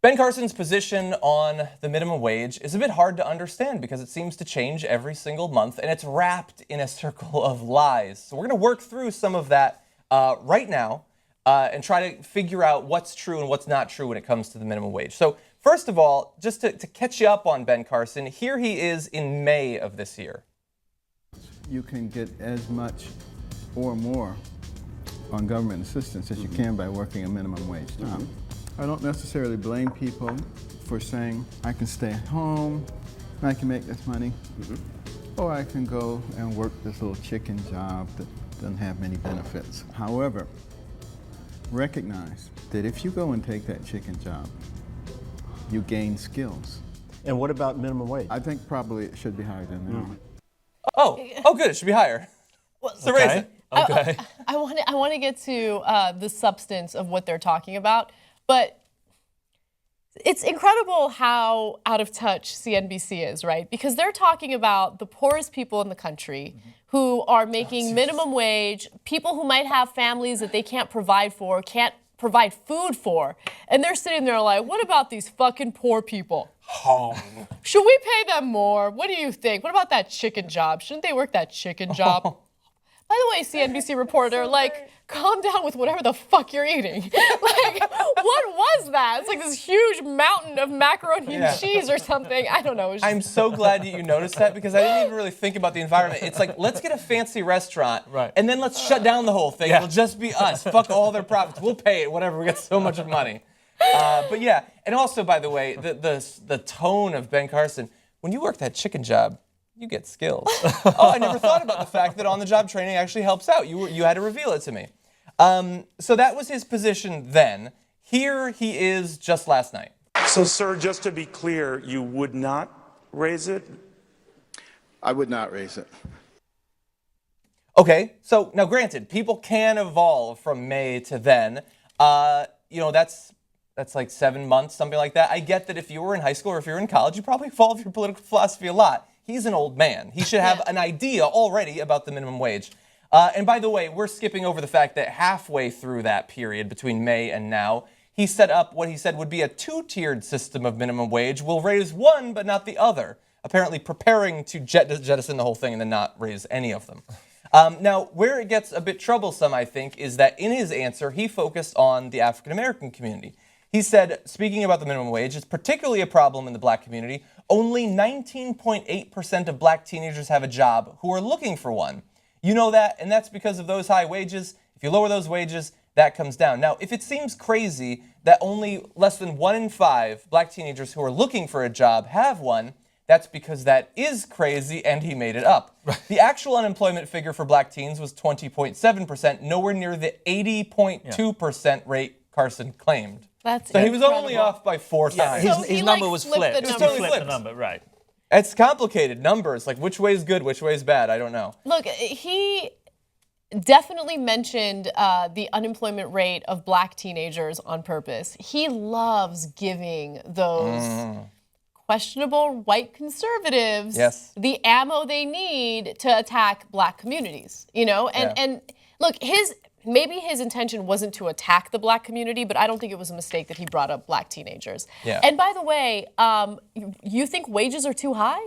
Ben Carson's position on the minimum wage is a bit hard to understand because it seems to change every single month, and it's wrapped in a circle of lies. So we're going to work through some of that right now and try to figure out what's true and what's not true when it comes to the minimum wage. So first of all, just to catch you up on Ben Carson, here he is in May of this year. You can get as much or more on government assistance as you can by working a minimum wage job. I don't necessarily blame people for saying, I can stay at home, and I can make this money, or I can go and work this little chicken job that doesn't have many benefits. However, recognize that if you go and take that chicken job, you gain skills. And what about minimum wage? I think probably it should be higher than that. Oh, good, it should be higher. So raise it. Okay. I want to get to the substance of what they're talking about, but it's incredible how out of touch CNBC is, right? Because they're talking about the poorest people in the country who are making minimum wage, people who might have families that they can't provide for, can't provide food for, and they're sitting there like, what about these fucking poor people? Should we pay them more? What do you think? What about that chicken job? Shouldn't they work that chicken job? By the way, CNBC reporter, calm down with whatever the fuck you're eating. What was that? It's like this huge mountain of macaroni and cheese or something. I don't know. I'm so glad that you noticed that because I didn't even really think about the environment. It's like, let's get a fancy restaurant, and then let's shut down the whole thing. It'll just be us. Fuck all their profits. We'll pay it, whatever. We get so much money. But yeah, and also, by the way, the tone of Ben Carson, when you work that chicken job, you get skills. I never thought about the fact that on-the-job training actually helps out. You had to reveal it to me. So that was his position then. Here he is just last night. So, sir, just to be clear, you would not raise it? I would not raise it. Okay, so now granted, people can evolve from May to then. That's like 7 months, something like that. I get that if you were in high school or if you're in college, you probably evolve your political philosophy a lot. He's an old man. He should have an idea already about the minimum wage. And by the way, we're skipping over the fact that halfway through that period between May and now, he set up what he said would be a two-tiered system of minimum wage. We'll raise one, but not the other. Apparently preparing to jettison the whole thing and then not raise any of them. Now, where it gets a bit troublesome, I think, is that in his answer, he focused on the African-American community. He said, speaking about the minimum wage, it's particularly a problem in the black community. Only 19.8% of black teenagers have a job who are looking for one. You know that, and that's because of those high wages. If you lower those wages, that comes down. Now, if it seems crazy that only less than 1 in 5 black teenagers who are looking for a job have one, that's because that is crazy and he made it up. The actual unemployment figure for black teens was 20.7%, nowhere near the 80.2% rate Carson claimed. So he was only off by 4 times. So his number was flipped. It was totally flipped. The number, right. It's complicated numbers, like which way is good, which way is bad, I don't know. Look, he definitely mentioned the unemployment rate of black teenagers on purpose. He loves giving those questionable white conservatives the ammo they need to attack black communities, And look, maybe his intention wasn't to attack the black community, but I don't think it was a mistake that he brought up black teenagers. And by the way, you think wages are too high?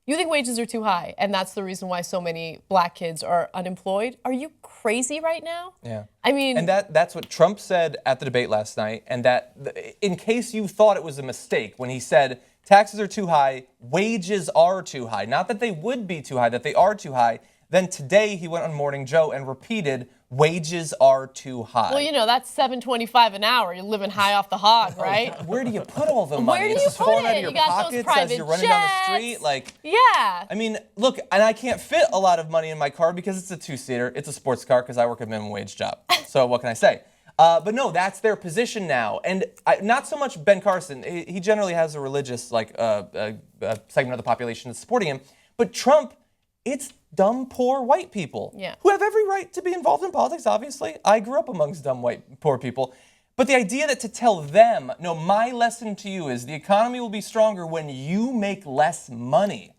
You think wages are too high, and that's the reason why so many black kids are unemployed? Are you crazy right now? Yeah. I mean... And that's what Trump said at the debate last night, and that, in case you thought it was a mistake, when he said taxes are too high, wages are too high, not that they would be too high, that they are too high, then today he went on Morning Joe and repeated, wages are too high. Well, that's $7.25 an hour. You're living high off the hog, right? Where do you put all the money? Where do you it's just put falling it? out of your You got pockets those private as you're running down the street. Yeah. I mean, look, and I can't fit a lot of money in my car because it's a 2-seater. It's a sports car because I work a minimum wage job. So what can I say? But no, that's their position now. And not so much Ben Carson. He generally has a religious segment of the population that's supporting him. But Trump, it's dumb, poor white people who have every right to be involved in politics, obviously. I grew up amongst dumb, white, poor people. But the idea that to tell them, no, my lesson to you is the economy will be stronger when you make less money.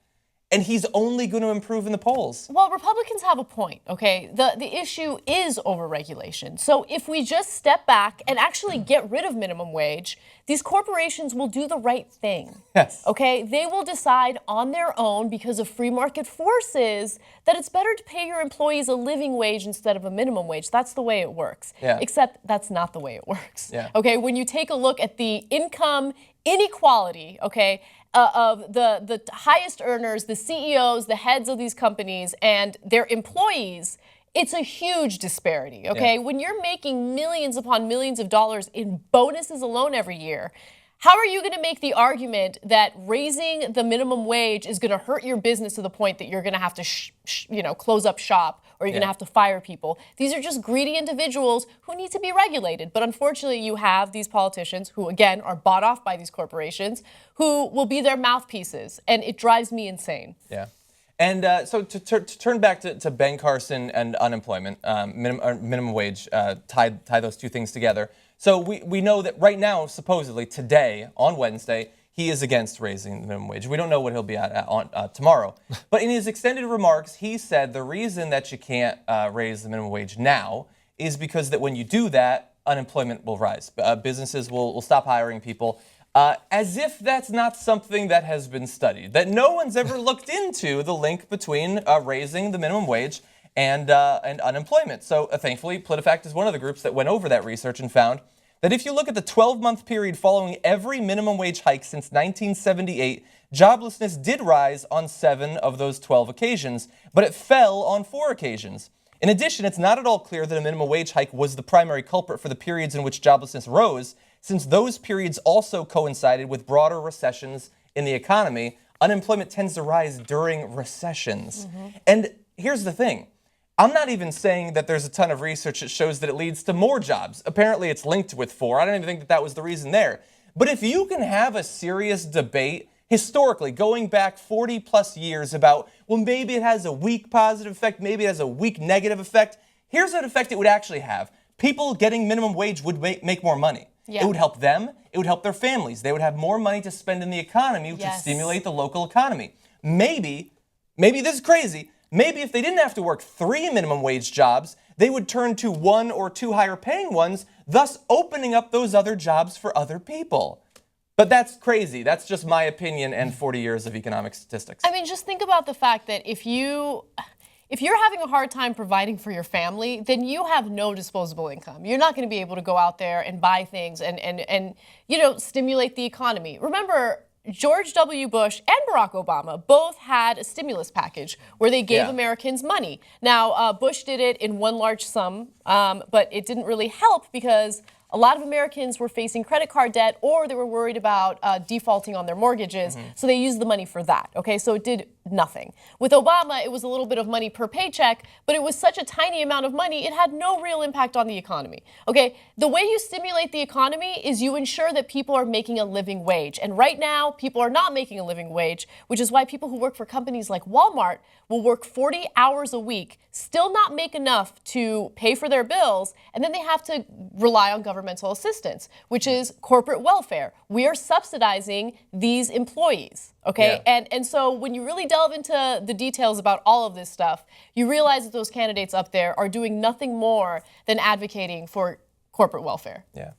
and he's only going to improve in the polls. Well, Republicans have a point, okay? The issue is overregulation. So if we just step back and actually get rid of minimum wage, these corporations will do the right thing. Yes. Okay? They will decide on their own, because of free market forces, that it's better to pay your employees a living wage instead of a minimum wage. That's the way it works. Yeah. Except that's not the way it works. Yeah. Okay? When you take a look at the income inequality, okay, of the highest earners, the CEOs, the heads of these companies, and their employees, it's a huge disparity, okay? Yeah. When you're making millions upon millions of dollars in bonuses alone every year, how are you going to make the argument that raising the minimum wage is going to hurt your business to the point that you're going to have to, close up shop, or you're going to have to fire people? These are just greedy individuals who need to be regulated. But unfortunately, you have these politicians who, again, are bought off by these corporations, who will be their mouthpieces, and it drives me insane. Yeah. And so to turn back to Ben Carson and unemployment, minimum wage, tie those two things together. So we know that right now, supposedly today, on Wednesday, he is against raising the minimum wage. We don't know what he'll be at tomorrow. But in his extended remarks, he said the reason that you can't raise the minimum wage now is because that when you do that, unemployment will rise. Businesses will stop hiring people. As if that's not something that has been studied, that no one's ever looked into the link between raising the minimum wage and unemployment. So thankfully, PolitiFact is one of the groups that went over that research and found that if you look at the 12-month period following every minimum wage hike since 1978, joblessness did rise on 7 of those 12 occasions, but it fell on 4 occasions. In addition, it's not at all clear that a minimum wage hike was the primary culprit for the periods in which joblessness rose, since those periods also coincided with broader recessions in the economy. Unemployment tends to rise during recessions. And here's the thing. I'm not even saying that there's a ton of research that shows that it leads to more jobs. Apparently, it's linked with 4. I don't even think that was the reason there. But if you can have a serious debate historically, going back 40 plus years about, well, maybe it has a weak positive effect, maybe it has a weak negative effect, here's an effect it would actually have. People getting minimum wage would make more money. Yeah. It would help them. It would help their families. They would have more money to spend in the economy, which would stimulate the local economy. Maybe this is crazy, maybe if they didn't have to work 3 minimum wage jobs, they would turn to 1 or 2 higher paying ones, thus opening up those other jobs for other people. But that's crazy. That's just my opinion and 40 years of economic statistics. I mean, just think about the fact that if you're having a hard time providing for your family, then you have no disposable income. You're not going to be able to go out there and buy things and stimulate the economy. Remember, George W. Bush and Barack Obama both had a stimulus package where they gave Americans money. Now, Bush did it in one large sum, but it didn't really help because a lot of Americans were facing credit card debt, or they were worried about defaulting on their mortgages, so they used the money for that, okay? So it did nothing. With Obama, it was a little bit of money per paycheck, but it was such a tiny amount of money, it had no real impact on the economy, okay? The way you stimulate the economy is you ensure that people are making a living wage. And right now, people are not making a living wage, which is why people who work for companies like Walmart will work 40 hours a week, still not make enough to pay for their bills, and then they have to rely on governmental assistance, which is corporate welfare. We are subsidizing these employees, okay? Yeah. And so when you really delve into the details about all of this stuff, you realize that those candidates up there are doing nothing more than advocating for corporate welfare. Yeah.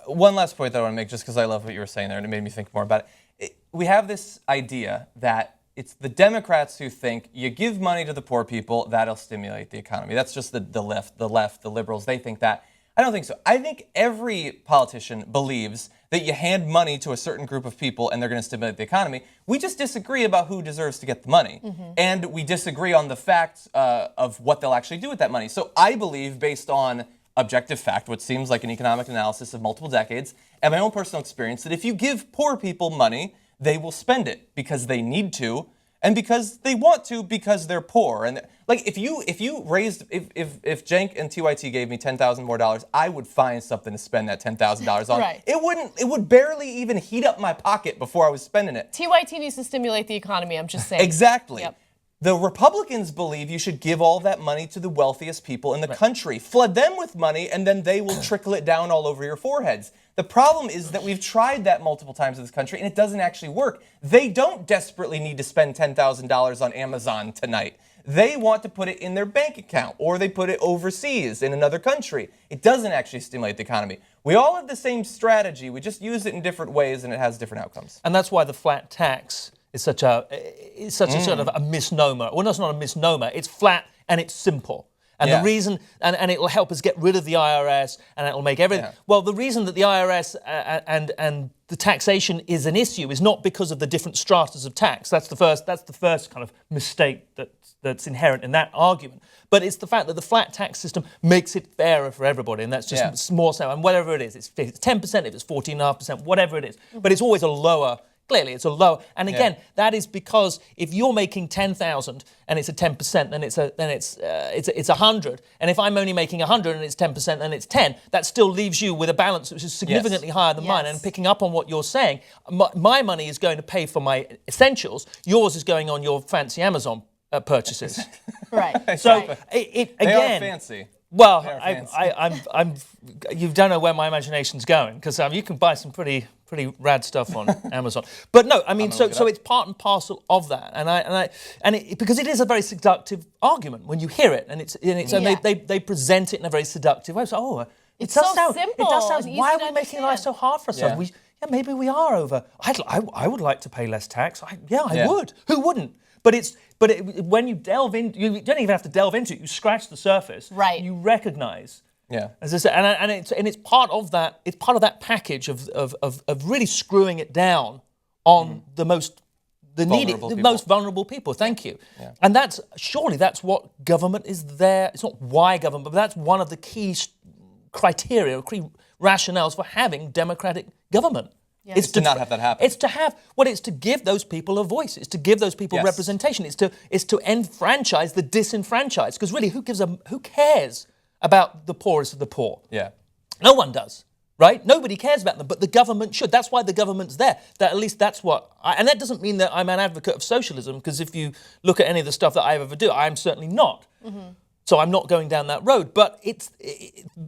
One last point that I want to make, just because I love what you were saying there, and it made me think more about it. We have this idea that it's the Democrats who think you give money to the poor people, that'll stimulate the economy. That's just the left, the liberals. They think that. I don't think so. I think every politician believes that you hand money to a certain group of people and they're going to stimulate the economy. We just disagree about who deserves to get the money. And we disagree on the facts of what they'll actually do with that money. So I believe, based on objective fact, what seems like an economic analysis of multiple decades, and my own personal experience, that if you give poor people money, they will spend it because they need to, and because they want to, because they're poor. And like if Cenk and TYT gave me $10,000 more, I would find something to spend that $10,000 on. Right. It would barely even heat up my pocket before I was spending it. TYT needs to stimulate the economy, I'm just saying. Exactly. Yep. The Republicans believe you should give all that money to the wealthiest people in the country. Flood them with money, and then they will trickle it down all over your foreheads. The problem is that we've tried that multiple times in this country, and it doesn't actually work. They don't desperately need to spend $10,000 on Amazon tonight. They want to put it in their bank account, or they put it overseas in another country. It doesn't actually stimulate the economy. We all have the same strategy. We just use it in different ways, and it has different outcomes. And that's why the flat tax is such a sort of a misnomer. Well, no, it's not a misnomer. It's flat and it's simple. And the reason, and it will help us get rid of the IRS, and it will make everything. Yeah. Well, the reason that the IRS and the taxation is an issue is not because of the different stratas of tax. That's the first kind of mistake that's inherent in that argument. But it's the fact that the flat tax system makes it fairer for everybody, and that's just more so. And whatever it is, it's 10%, if it's 14.5%, whatever it is. But it's always a lower. Clearly, it's a low, and again, that is because if you're making 10,000 and it's a 10%, then it's 100. And if I'm only making 100 and it's 10%, then it's 10. That still leaves you with a balance which is significantly higher than mine. And picking up on what you're saying, my money is going to pay for my essentials. Yours is going on your fancy Amazon purchases. Right. So they again, are fancy. Well, you don't know where my imagination's going, because you can buy some pretty rad stuff on Amazon. But no, I mean, so it's part and parcel of that, because it is a very seductive argument when you hear it, and they present it in a very seductive way. So, it's so simple. It does sound. Why are we making life so hard for ourselves? Maybe we are over. I would like to pay less tax. I would. Who wouldn't? But when you delve in, you don't even have to delve into it. You scratch the surface. Right. You recognise. Yeah. As I said, and it's part of that. It's part of that package of really screwing it down on the most vulnerable people. Thank you. Yeah. And that's what government is there. It's not why government, but that's one of the key criteria, key rationales for having democratic government. Yeah. It's to not have that happen. It's to give those people a voice. It's to give those people representation. It's to enfranchise the disenfranchised. Because really, who cares about the poorest of the poor? Yeah. No one does, right? Nobody cares about them, but the government should. That's why the government's there. At least that's what. And that doesn't mean that I'm an advocate of socialism, because if you look at any of the stuff that I ever do, I'm certainly not. Mm-hmm. So I'm not going down that road. But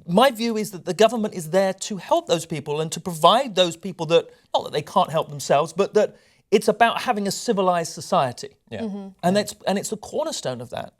my view is that the government is there to help those people and to provide those people that, not that they can't help themselves, but that it's about having a civilized society. Yeah. Mm-hmm. And it's the cornerstone of that.